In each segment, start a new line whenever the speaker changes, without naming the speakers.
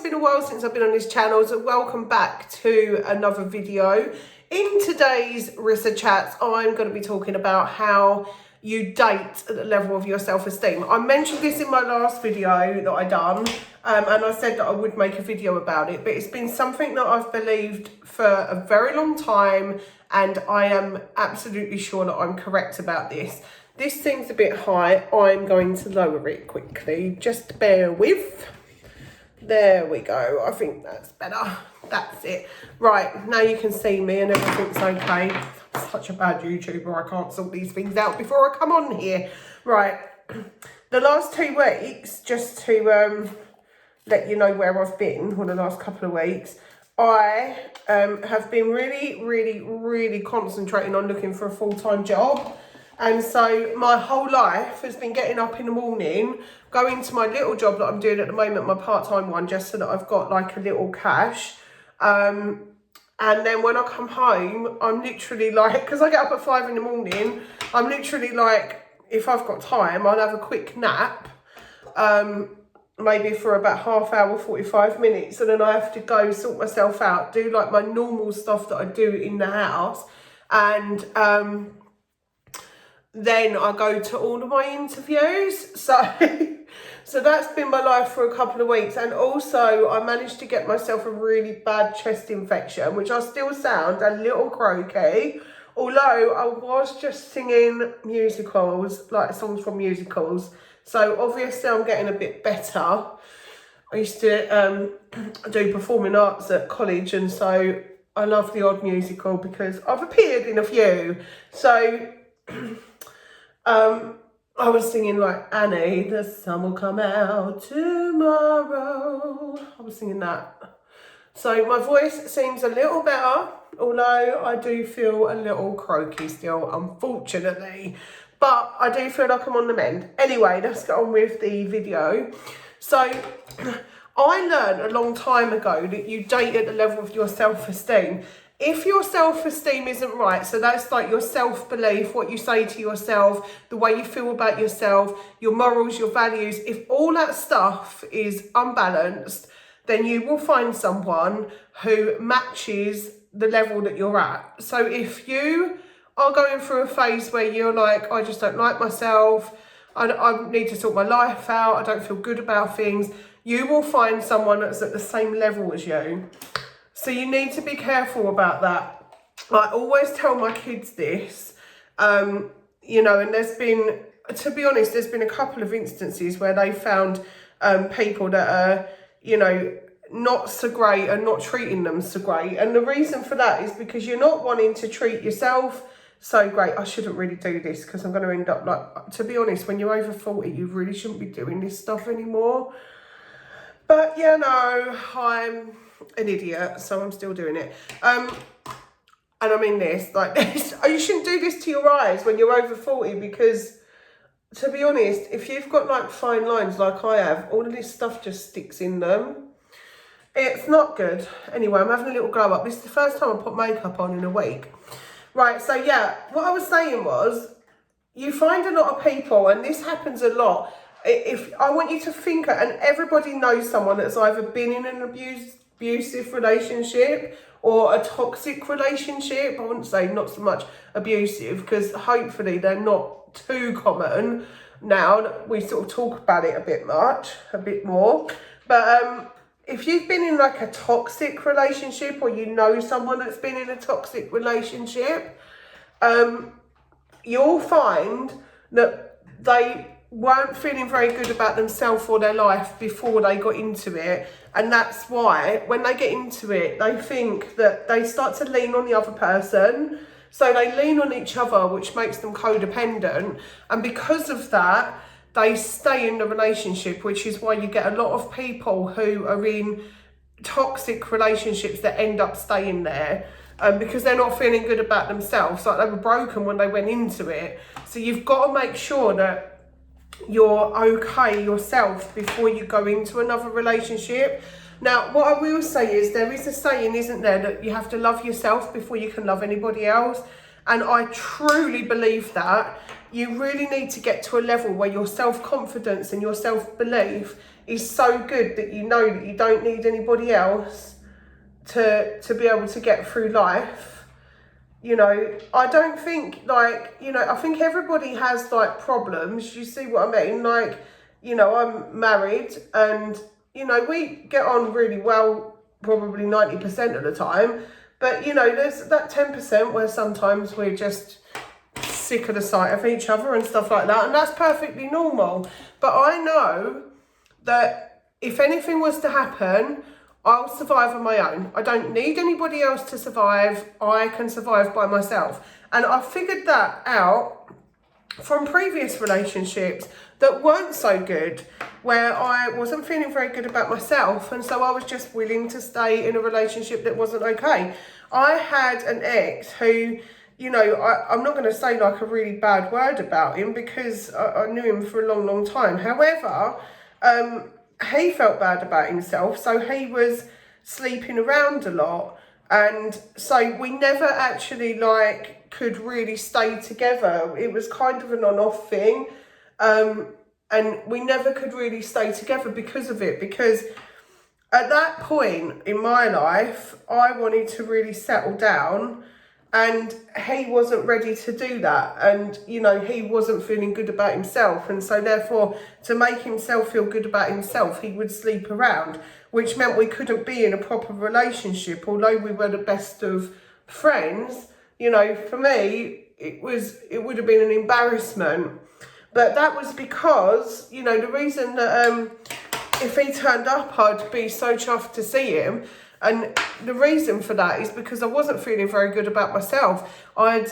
been a while since I've been on this channel, so welcome back to another video. In today's Chit Chat, I'm going to be talking about how you date at the level of your self-esteem. I mentioned this in my last video that I done, and I said that I would make a video about it, but it's been something that I've believed for a very long time, and I am absolutely sure that I'm correct about this. This seems a bit high. I'm going to lower it quickly. Just bear with. There we go. I think that's better. That's it. Right, now you can see me and everything's okay. I'm such a bad YouTuber. I can't sort these things out before I come on here. Right. The last 2 weeks, just to let you know where I've been for the last couple of weeks, I have been really concentrating on looking for a full-time job. And so my whole life has been getting up in the morning, going to my little job that I'm doing at the moment, my part-time one, just so that I've got like a little cash. And then when I come home, I'm literally like, because I get up at 5 in the morning, I'm literally like, if I've got time, I'll have a quick nap, maybe for about half hour, 45 minutes. And then I have to go sort myself out, do like my normal stuff that I do in the house. And then I go to all of my interviews. So that's been my life for a couple of weeks. And also I managed to get myself a really bad chest infection, which I still sound a little croaky, although I was just singing musicals, like songs from musicals. So obviously I'm getting a bit better. I used to do performing arts at college, and so I love the odd musical because I've appeared in a few. So I was singing like Annie, the sun will come out tomorrow. I was singing that. So my voice seems a little better, although I do feel a little croaky still, unfortunately. But I do feel like I'm on the mend. Anyway, let's get on with the video. So I learned a long time ago that you date at the level of your self-esteem. If your self-esteem isn't right, so that's like your self-belief, what you say to yourself, the way you feel about yourself, your morals, your values, if all that stuff is unbalanced, then you will find someone who matches the level that you're at. So if you are going through a phase where you're like, I just don't like myself, I need to sort my life out, I don't feel good about things, you will find someone that's at the same level as you. So you need to be careful about that. I always tell my kids this, you know, and there's been, to be honest, there's been a couple of instances where they found people that are, you know, not so great and not treating them so great. And the reason for that is because you're not wanting to treat yourself so great. I shouldn't really do this because I'm going to end up like, to be honest, when you're over 40, you really shouldn't be doing this stuff anymore. But, you know, I'm an idiot, so I'm still doing it. And I mean this, like this, you shouldn't do this to your eyes when you're over 40, because to be honest, if you've got like fine lines like I have, all of this stuff just sticks in them. It's not good. Anyway, I'm having a little glow up. This is the first time I put makeup on in a week. Right, so yeah, what I was saying was, you find a lot of people, and this happens a lot. If I want you to think, and everybody knows someone that's either been in an abusive relationship or a toxic relationship. I wouldn't say not so much abusive, because hopefully they're not too common now that we sort of talk about it a bit more. But if you've been in like a toxic relationship, or you know someone that's been in a toxic relationship, you'll find that they weren't feeling very good about themselves or their life before they got into it. And that's why when they get into it, they think that they start to lean on the other person. So they lean on each other, which makes them codependent. And because of that, they stay in the relationship, which is why you get a lot of people who are in toxic relationships that end up staying there. Because they're not feeling good about themselves. Like they were broken when they went into it. So you've got to make sure that you're okay yourself before you go into another relationship. Now, what I will say is, there is a saying, isn't there, that you have to love yourself before you can love anybody else. And I truly believe that you really need to get to a level where your self-confidence and your self-belief is so good that you know that you don't need anybody else to be able to get through life. You know, I don't think, like, you know, I think everybody has, like, problems. You see what I mean? Like, you know, I'm married and, you know, we get on really well probably 90% of the time. But, you know, there's that 10% where sometimes we're just sick of the sight of each other and stuff like that. And that's perfectly normal. But I know that if anything was to happen, I'll survive on my own. I don't need anybody else to survive. I can survive by myself. And I figured that out from previous relationships that weren't so good, where I wasn't feeling very good about myself, and so I was just willing to stay in a relationship that wasn't okay. I had an ex who, you know, I'm not going to say like a really bad word about him because I knew him for a long, long time. However, he felt bad about himself, so he was sleeping around a lot, and so we never actually like could really stay together. It was kind of an on-off thing, and we never could really stay together because of it, because at that point in my life I wanted to really settle down, and he wasn't ready to do that. And, you know, he wasn't feeling good about himself. And so therefore, to make himself feel good about himself, he would sleep around, which meant we couldn't be in a proper relationship. Although we were the best of friends, you know, for me, it would have been an embarrassment. But that was because, you know, the reason that if he turned up, I'd be so chuffed to see him. And the reason for that is because I wasn't feeling very good about myself. I'd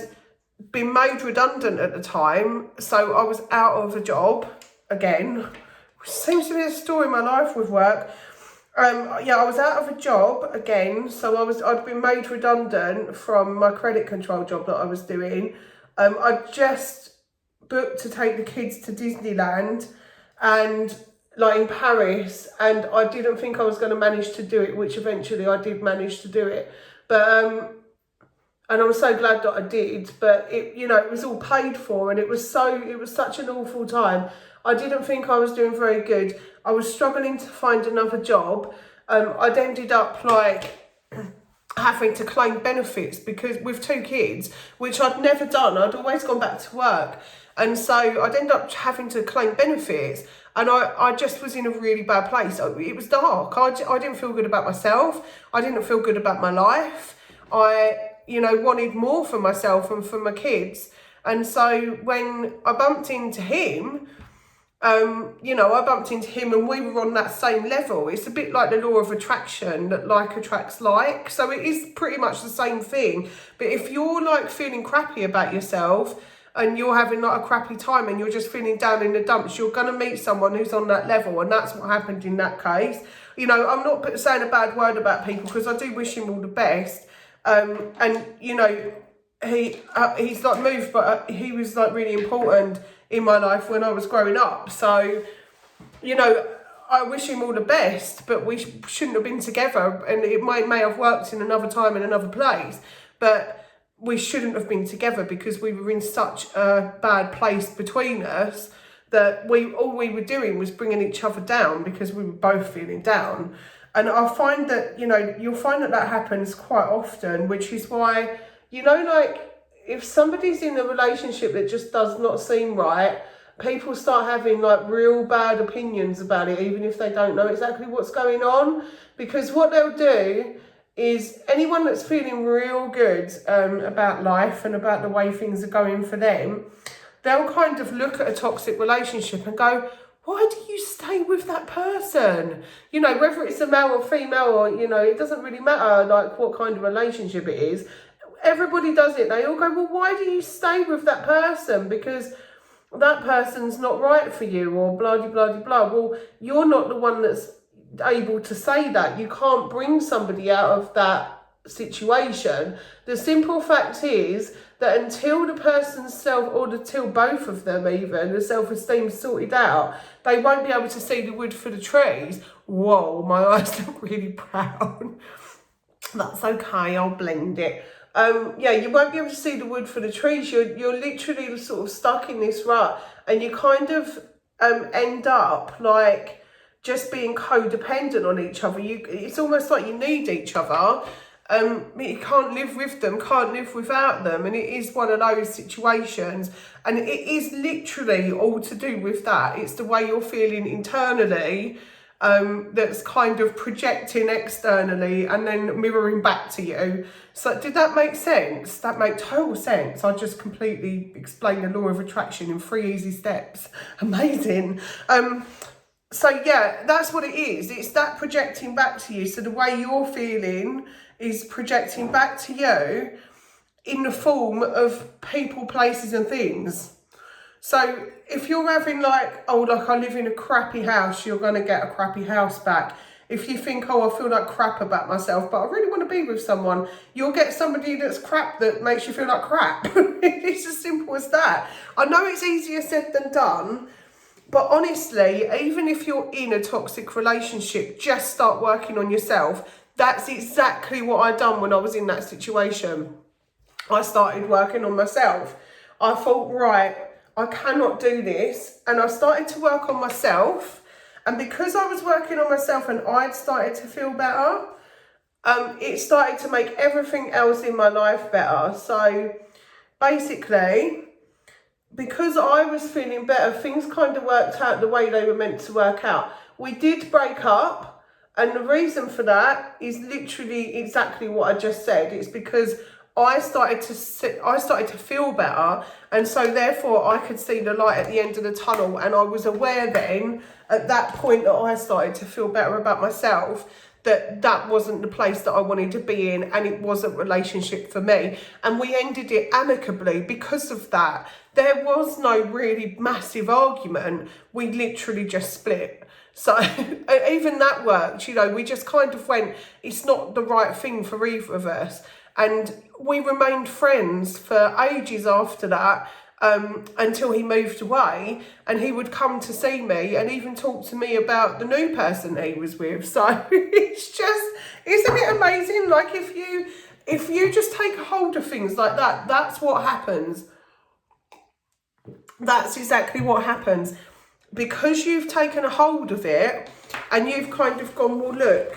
been made redundant at the time, so I was out of a job again, which seems to be a story in my life with work. Yeah, I was out of a job again, so I'd been made redundant from my credit control job that I was doing. I'd just booked to take the kids to Disneyland, and like in Paris, and I didn't think I was going to manage to do it, which eventually I did manage to do it. But and I'm so glad that I did. But it, you know, it was all paid for, and it was such an awful time. I didn't think I was doing very good. I was struggling to find another job. I'd ended up like having to claim benefits because with 2 kids, which I'd never done. I'd always gone back to work. And so I'd end up having to claim benefits, and I just was in a really bad place. It was dark. I didn't feel good about myself. I didn't feel good about my life. I, you know, wanted more for myself and for my kids. And so when I bumped into him, you know, I bumped into him and we were on that same level. It's a bit like the law of attraction, that like attracts like. So it is pretty much the same thing. But if you're like feeling crappy about yourself, and you're having like a crappy time and you're just feeling down in the dumps, you're going to meet someone who's on that level. And that's what happened in that case. You know, I'm not saying a bad word about people because I do wish him all the best. And, you know, he's like moved, but he was like really important in my life when I was growing up. So, you know, I wish him all the best, but we shouldn't have been together. And it may have worked in another time in another place. But we shouldn't have been together because we were in such a bad place between us that all we were doing was bringing each other down because we were both feeling down. And I find that, you know, you'll find that happens quite often, which is why, you know, like if somebody's in a relationship that just does not seem right, people start having like real bad opinions about it, even if they don't know exactly what's going on. Because what they'll do is anyone that's feeling real good about life and about the way things are going for them, they'll kind of look at a toxic relationship and go, why do you stay with that person? You know, whether it's a male or female, or, you know, it doesn't really matter like what kind of relationship it is. Everybody does it. They all go, well, why do you stay with that person? Because that person's not right for you, or blah, blah, blah, blah. Well, you're not the one that's able to say that. You can't bring somebody out of that situation. The simple fact is that until the person's until both of them even, the self-esteem sorted out, they won't be able to see the wood for the trees. Whoa, my eyes look really brown. That's okay, I'll blend it. yeah, you won't be able to see the wood for the trees. You're literally sort of stuck in this rut, and you kind of end up like just being codependent on each other. It's almost like you need each other. You can't live with them, can't live without them, and it is one of those situations. And it is literally all to do with that. It's the way you're feeling internally. That's kind of projecting externally and then mirroring back to you. So did that make sense? That made total sense. I just completely explained the law of attraction in 3 easy steps. Amazing. So yeah, that's what it is. It's that projecting back to you. So the way you're feeling is projecting back to you in the form of people, places and things. So if you're having like, oh, like I live in a crappy house, you're going to get a crappy house back. If you think, oh, I feel like crap about myself, but I really want to be with someone, you'll get somebody that's crap that makes you feel like crap. It's as simple as that. I know it's easier said than done, but honestly, even if you're in a toxic relationship, just start working on yourself. That's exactly what I done when I was in that situation. I started working on myself. I thought, right, I cannot do this. And I started to work on myself. And because I was working on myself and I'd started to feel better, it started to make everything else in my life better. So basically, because I was feeling better, things kind of worked out the way they were meant to work out. We did break up. And the reason for that is literally exactly what I just said. It's because I started to feel better, and so therefore I could see the light at the end of the tunnel, and I was aware then at that point that I started to feel better about myself, that wasn't the place that I wanted to be in, and it wasn't a relationship for me. And we ended it amicably because of that. There was no really massive argument. We literally just split. So even that worked, we just kind of went, it's not the right thing for either of us. And we remained friends for ages after that, until he moved away, and he would come to see me and even talk to me about the new person he was with. So isn't it amazing? Like if you just take a hold of things like that, that's what happens. That's exactly what happens. Because you've taken a hold of it and you've kind of gone, well, look,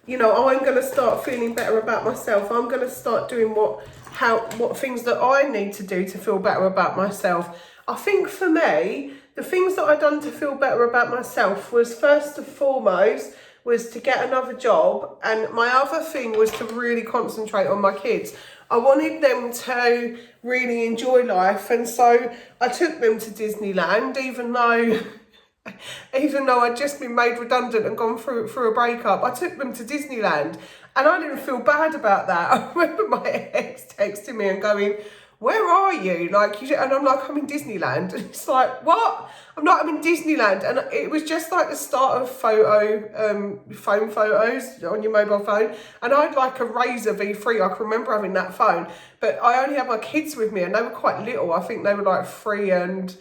I'm going to start feeling better about myself. I'm going to start doing what things that I need to do to feel better about myself. I think for me, the things that I done to feel better about myself was first and foremost was to get another job. And my other thing was to really concentrate on my kids. I wanted them to really enjoy life. And so I took them to Disneyland, even though I'd just been made redundant and gone through a breakup. I took them to Disneyland, and I didn't feel bad about that. I remember my ex texting me and going, where are you? And I'm like, I'm in Disneyland. And it's like, what? I'm in Disneyland. And it was just like the start of phone photos on your mobile phone. And I had like a Razr V3. I can remember having that phone. But I only had my kids with me, and they were quite little. I think they were like 3 and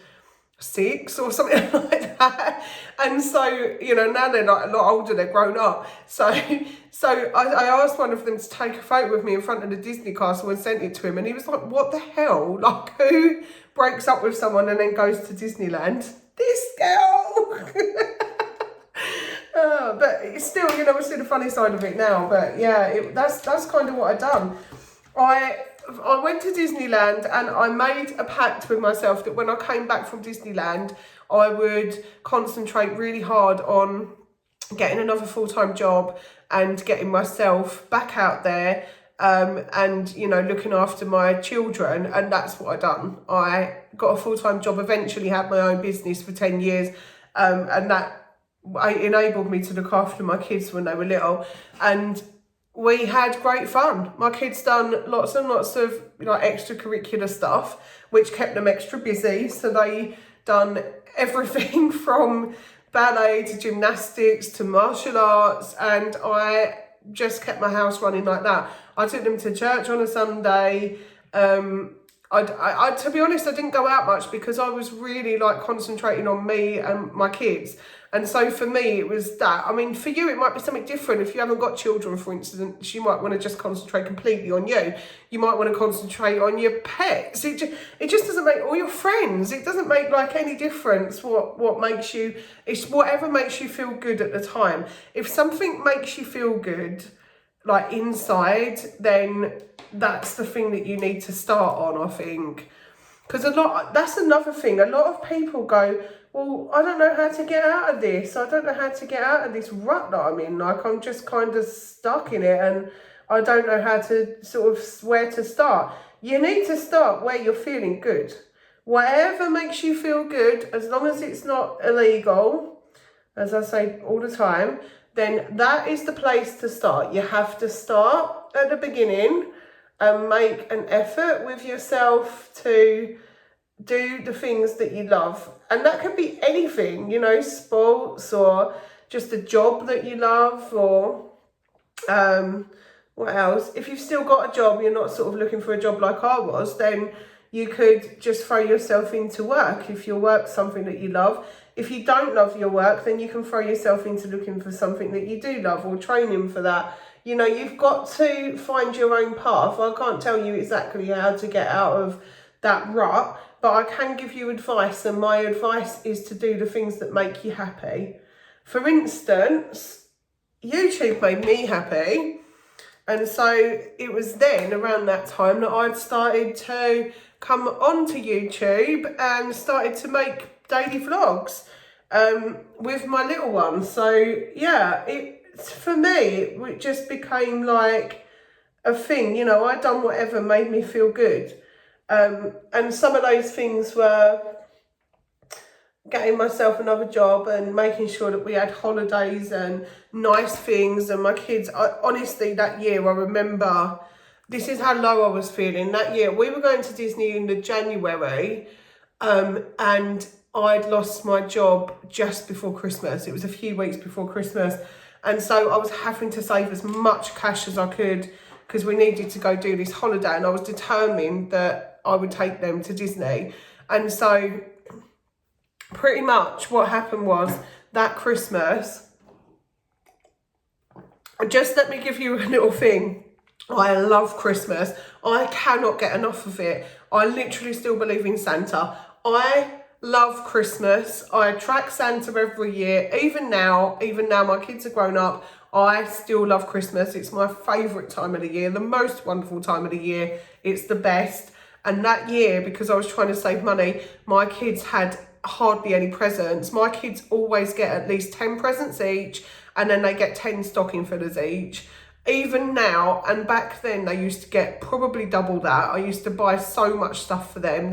6 or something like that. And so, now they're like a lot older, they're grown up. So I asked one of them to take a photo with me in front of the Disney castle and sent it to him. And he was like, what the hell? Like, who breaks up with someone and then goes to Disneyland? This girl. But it's still, we see the funny side of it now. But yeah, that's kind of what I done. I went to Disneyland, and I made a pact with myself that when I came back from Disneyland, I would concentrate really hard on getting another full-time job and getting myself back out there, and looking after my children. And that's what I done. I got a full-time job, eventually had my own business for 10 years, and that enabled me to look after my kids when they were little. And we had great fun. My kids done lots and lots of extracurricular stuff, which kept them extra busy. So they done everything from ballet to gymnastics to martial arts, and I just kept my house running like that. I took them to church on a Sunday. I to be honest, I didn't go out much because I was really concentrating on me and my kids. And so for me, it was that. I mean, for you, it might be something different. If you haven't got children, for instance, you might want to just concentrate completely on you. You might want to concentrate on your pets. It just doesn't make, or your friends. It doesn't make like any difference what makes you, it's whatever makes you feel good at the time. If something makes you feel good, like inside, then that's the thing that you need to start on, I think. Because that's another thing. A lot of people go, well, I don't know how to get out of this. I don't know how to get out of this rut that I'm in. Like, I'm just kind of stuck in it and I don't know how to sort of where to start. You need to start where you're feeling good. Whatever makes you feel good, as long as it's not illegal, as I say all the time, then that is the place to start. You have to start at the beginning and make an effort with yourself to do the things that you love. And that could be anything, you know, sports or just a job that you love, or what else? If you've still got a job, you're not sort of looking for a job like I was, then you could just throw yourself into work if your work's something that you love. If you don't love your work, then you can throw yourself into looking for something that you do love or training for that. You know, you've got to find your own path. I can't tell you exactly how to get out of that rut, but I can give you advice, and my advice is to do the things that make you happy. For instance, YouTube made me happy, and so it was then around that time that I'd started to come onto YouTube and started to make daily vlogs with my little one. So yeah, for me, it just became like a thing. You know, I'd done whatever made me feel good. And some of those things were getting myself another job and making sure that we had holidays and nice things. And my kids, honestly, that year, I remember, this is how low I was feeling. That year, we were going to Disney in the January, and I'd lost my job just before Christmas. It was a few weeks before Christmas. And so I was having to save as much cash as I could because we needed to go do this holiday. And I was determined that I would take them to Disney. And so pretty much what happened was that Christmas, just let me give you a little thing. I love Christmas. I cannot get enough of it. I literally still believe in Santa. I love Christmas. I attract Santa every year. Even now my kids are grown up, I still love Christmas. It's my favourite time of the year, the most wonderful time of the year. It's the best. And that year, because I was trying to save money, my kids had hardly any presents. My kids always get at least 10 presents each, and then they get 10 stocking fillers each. Even now, and back then they used to get probably double that. I used to buy so much stuff for them.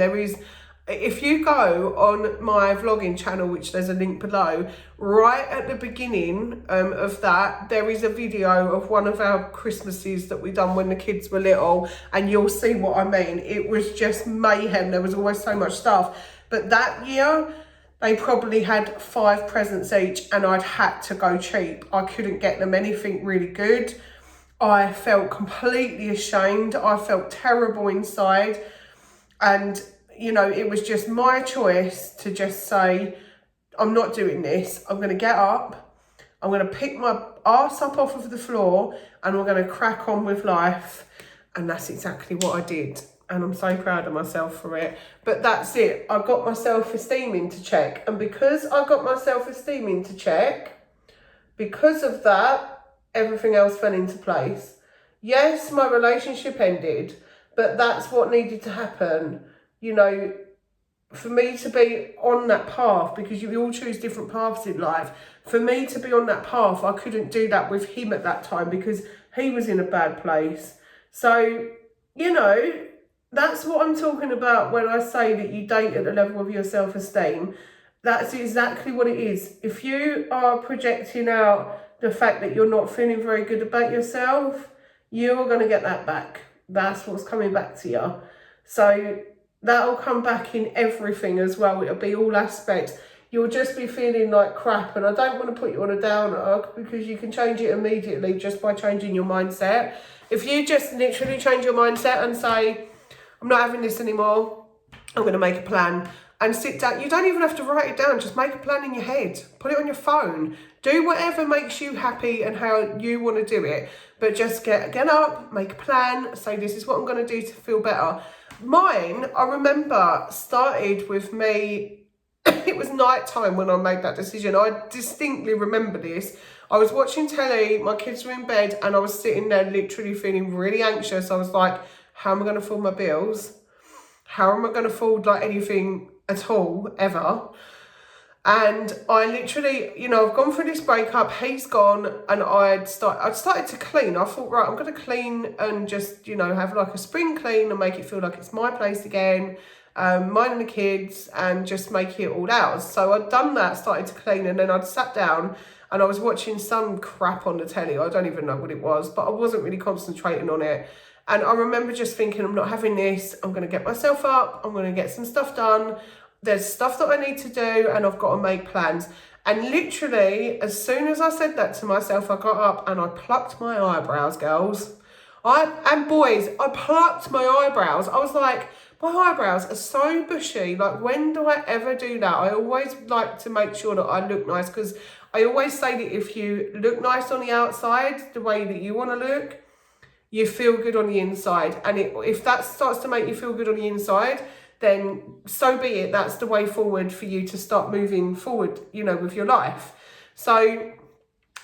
If you go on my vlogging channel, which there's a link below, right at the beginning of that, there is a video of one of our Christmases that we done when the kids were little, and you'll see what I mean. It was just mayhem. There was always so much stuff. But that year, they probably had 5 presents each, and I'd had to go cheap. I couldn't get them anything really good. I felt completely ashamed. I felt terrible inside. And you know, it was just my choice to just say, I'm not doing this. I'm going to get up. I'm going to pick my arse up off of the floor and I'm going to crack on with life. And that's exactly what I did. And I'm so proud of myself for it. But that's it. I got my self-esteem into check. And because I got my self-esteem into check, because of that, everything else fell into place. Yes, my relationship ended, but that's what needed to happen. You know, for me to be on that path, because you all choose different paths in life, for me to be on that path, I couldn't do that with him at that time because he was in a bad place. So, you know, that's what I'm talking about when I say that you date at the level of your self-esteem. That's exactly what it is. If you are projecting out the fact that you're not feeling very good about yourself, you're going to get that back. That's what's coming back to you. So that'll come back in everything as well. It'll be all aspects. You'll just be feeling like crap. And I don't want to put you on a downer because you can change it immediately just by changing your mindset. If you just literally change your mindset and say, I'm not having this anymore. I'm going to make a plan. and sit down. You don't even have to write it down. Just make a plan in your head. Put it on your phone. Do whatever makes you happy and how you want to do it. But just get up, make a plan, say this is what I'm going to do to feel better. Mine, I remember, started with me, it was night time when I made that decision. I distinctly remember this. I was watching telly, my kids were in bed, and I was sitting there literally feeling really anxious. I was like, how am I going to afford my bills? How am I going to afford like anything at all, ever? And I literally, you know, I've gone through this breakup, he's gone, and I'd started to clean. I thought, right, I'm going to clean and just, you know, have like a spring clean and make it feel like it's my place again, mine and the kids, and just make it all ours. So I'd done that, started to clean, and then I'd sat down and I was watching some crap on the telly. I don't even know what it was, but I wasn't really concentrating on it. And I remember just thinking, I'm not having this. I'm going to get myself up. I'm going to get some stuff done. There's stuff that I need to do, and I've got to make plans. And literally, as soon as I said that to myself, I got up and I plucked my eyebrows, girls. And boys, I plucked my eyebrows. I was like, my eyebrows are so bushy. Like, when do I ever do that? I always like to make sure that I look nice, because I always say that if you look nice on the outside, the way that you want to look, you feel good on the inside. And if that starts to make you feel good on the inside, then so be it. That's the way forward for you to start moving forward, you know, with your life. So,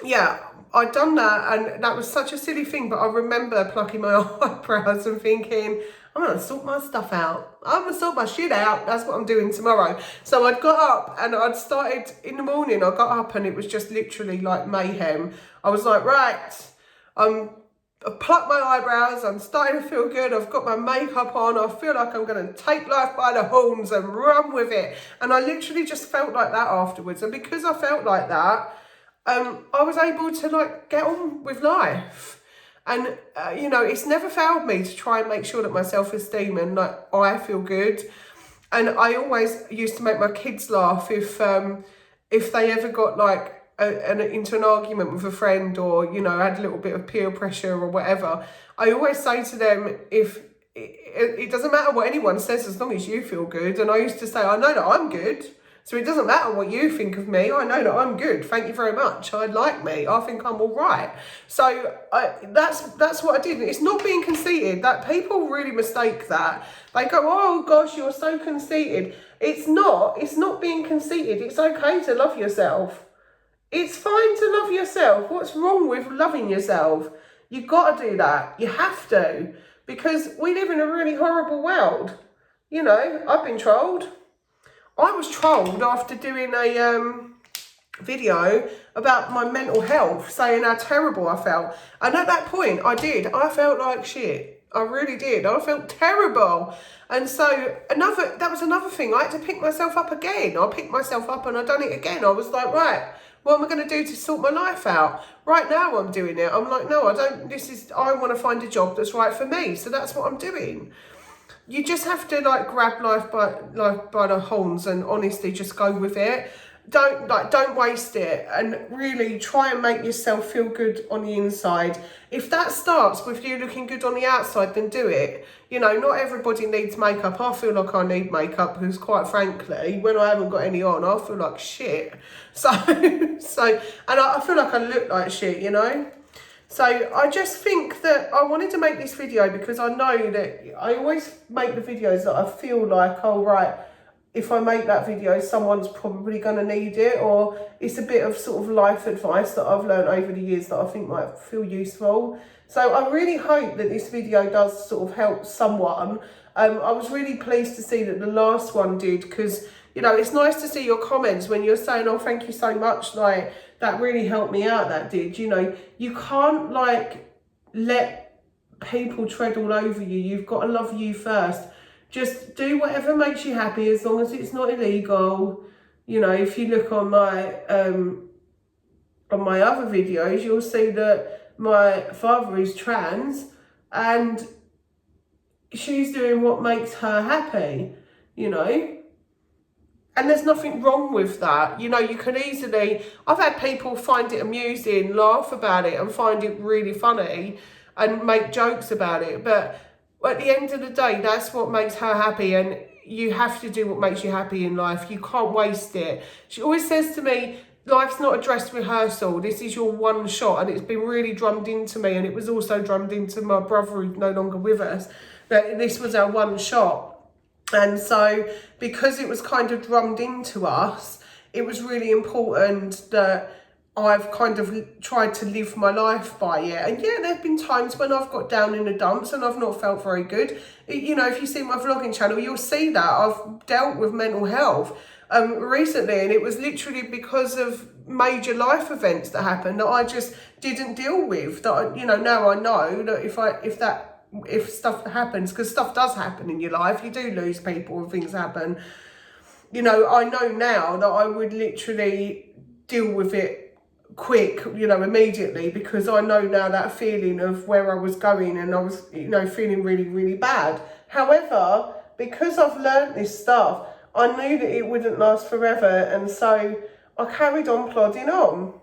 yeah, I'd done that, and that was such a silly thing, but I remember plucking my eyebrows and thinking, I'm going to sort my stuff out. I'm going to sort my shit out. That's what I'm doing tomorrow. So I'd got up and I'd started in the morning. I got up and it was just literally like mayhem. I was like, right, I plucked my eyebrows. I'm starting to feel good. I've got my makeup on. I feel like I'm going to take life by the horns and run with it. And I literally just felt like that afterwards. And because I felt like that, I was able to like get on with life. And, you know, it's never failed me to try and make sure that my self-esteem and like I feel good. And I always used to make my kids laugh if they ever got like into an argument with a friend, or, you know, had a little bit of peer pressure or whatever. I always say to them, it doesn't matter what anyone says as long as you feel good. And I used to say, I know that I'm good. So it doesn't matter what you think of me. I know that I'm good. Thank you very much. I like me. I think I'm all right. So that's what I did. It's not being conceited. That people really mistake that. They go, oh gosh, you're so conceited. It's not. It's not being conceited. It's okay to love yourself. It's fine to love yourself. What's wrong with loving yourself? You've got to do that. You have to. Because we live in a really horrible world. You know, I've been trolled. I was trolled after doing a video about my mental health, saying how terrible I felt. And at that point, I felt like shit. I really did. I felt terrible. And so that was another thing. I had to pick myself up again. I picked myself up and I done it again. I was like, right, what am I going to do to sort my life out? Right now I'm doing it. I'm like, no, I want to find a job that's right for me. So that's what I'm doing. You just have to like grab life by the horns and honestly just go with it. Don't waste it, and really try and make yourself feel good on the inside. If that starts with you looking good on the outside, then do it. You know, not everybody needs makeup. I feel like I need makeup because, quite frankly, when I haven't got any on, I feel like shit. So and I feel like I look like shit, you know. So I just think that I wanted to make this video because I know that I always make the videos that I feel like, oh right, if I make that video, someone's probably going to need it, or it's a bit of sort of life advice that I've learned over the years that I think might feel useful. So I really hope that this video does sort of help someone. I was really pleased to see that the last one did, because, you know, it's nice to see your comments when you're saying, oh, thank you so much, like, that really helped me out, that did. You know, you can't, like, let people tread all over you. You've got to love you first. Just do whatever makes you happy, as long as it's not illegal. You know, if you look on my other videos, you'll see that my father is trans, and she's doing what makes her happy, you know. And there's nothing wrong with that. You know, you can easily... I've had people find it amusing, laugh about it, and find it really funny, and make jokes about it. But at the end of the day, that's what makes her happy. And you have to do what makes you happy in life. You can't waste it. She always says to me, life's not a dress rehearsal. This is your one shot. And it's been really drummed into me. And it was also drummed into my brother, who's no longer with us, that this was our one shot. And so because it was kind of drummed into us, it was really important that I've kind of tried to live my life by it. And yeah, there have been times when I've got down in the dumps and I've not felt very good. You know, if you see my vlogging channel, you'll see that I've dealt with mental health recently, and it was literally because of major life events that happened that I just didn't deal with. That, you know, now I know that if stuff happens, because stuff does happen in your life, you do lose people and things happen. You know, I know now that I would literally deal with it quick, you know, immediately, because I know now that feeling of where I was going, and I was, you know, feeling really, really bad. However, because I've learned this stuff, I knew that it wouldn't last forever, and so I carried on plodding on.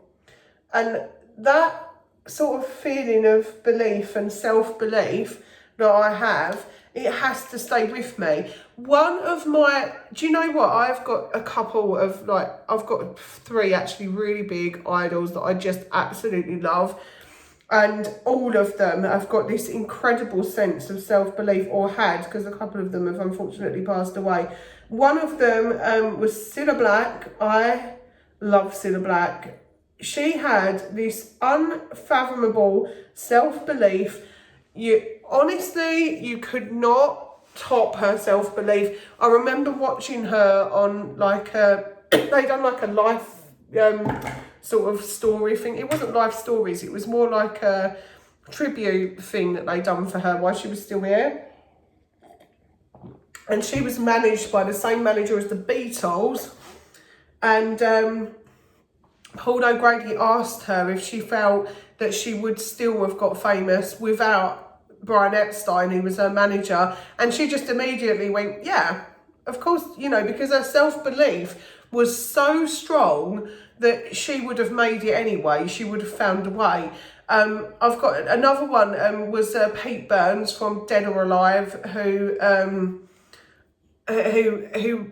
And that sort of feeling of belief and self-belief that I have, it has to stay with me. One of my, do you know what? I've got a couple of, like, I've got 3 actually really big idols that I just absolutely love. And all of them have got this incredible sense of self-belief, or had, because a couple of them have unfortunately passed away. One of them was Cilla Black. I love Cilla Black. She had this unfathomable self-belief. You could not top her self-belief. I remember watching her on like they done like a life sort of story thing. It wasn't life stories, it was more like a tribute thing that they done for her while she was still here. And she was managed by the same manager as the Beatles. And Paul O'Grady asked her if she felt that she would still have got famous without Brian Epstein, who was her manager. And she just immediately went, yeah, of course, you know, because her self-belief was so strong that she would have made it anyway. She would have found a way. I've got another one, was Pete Burns from Dead or Alive, who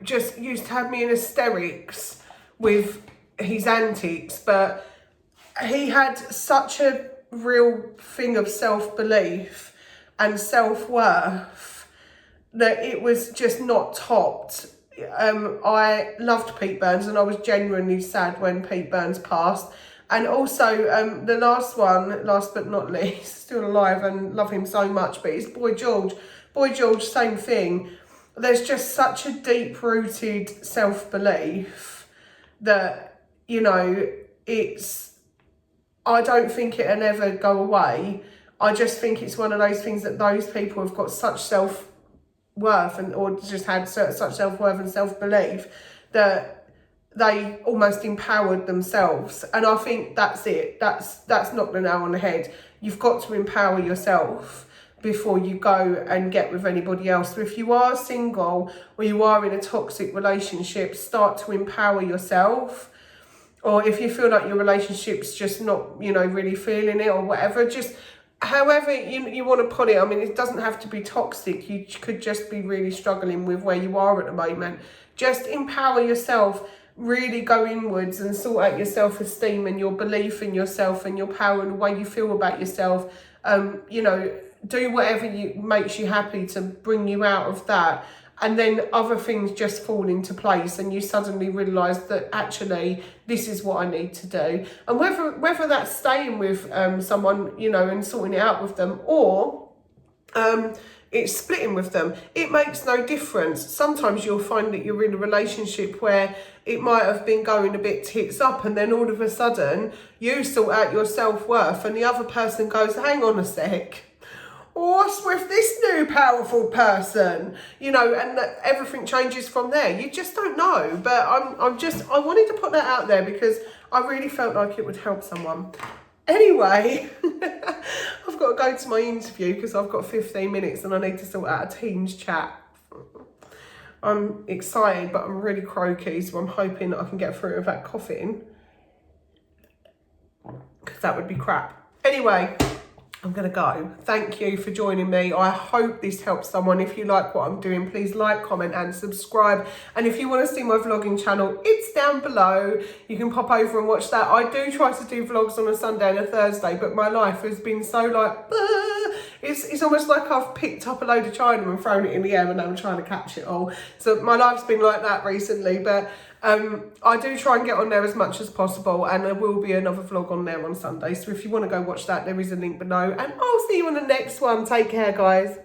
just used to have me in hysterics with his antics, but he had such a real thing of self-belief and self-worth that it was just not topped. I loved Pete Burns, and I was genuinely sad when Pete Burns passed. And also the last one, last but not least, still alive and love him so much, but it's Boy George. Boy George, same thing. There's just such a deep-rooted self-belief that, you know, I don't think it'll ever go away. I just think it's one of those things that those people have got such self-worth or just had such self-worth and self-belief that they almost empowered themselves. And I think that's it. That's knocked the nail on the head. You've got to empower yourself before you go and get with anybody else. So if you are single or you are in a toxic relationship, start to empower yourself. Or if you feel like your relationship's just not, you know, really feeling it or whatever, just however you want to put it. I mean, it doesn't have to be toxic. You could just be really struggling with where you are at the moment. Just empower yourself. Really go inwards and sort out your self-esteem and your belief in yourself and your power and the way you feel about yourself. You know, do whatever makes you happy to bring you out of that. And then other things just fall into place and you suddenly realise that actually this is what I need to do. And whether that's staying with someone, you know, and sorting it out with them, or it's splitting with them, it makes no difference. Sometimes you'll find that you're in a relationship where it might have been going a bit tits up, and then all of a sudden you sort out your self-worth and the other person goes, hang on a sec, what's with this new powerful person? You know, and everything changes from there. You just don't know. But I wanted to put that out there because I really felt like it would help someone. Anyway, I've got to go to my interview because I've got 15 minutes and I need to sort out a Teams chat. I'm excited, but I'm really croaky, so I'm hoping that I can get through without coughing, because that would be crap. Anyway, I'm going to go. Thank you for joining me. I hope this helps someone. If you like what I'm doing, please like, comment and subscribe. And if you want to see my vlogging channel, it's down below. You can pop over and watch that. I do try to do vlogs on a Sunday and a Thursday, but my life has been so like, it's almost like I've picked up a load of china and thrown it in the air and I'm trying to catch it all. So my life's been like that recently, but I do try and get on there as much as possible, and there will be another vlog on there on Sunday. So if you want to go watch that, there is a link below, and I'll see you on the next one. Take care, guys.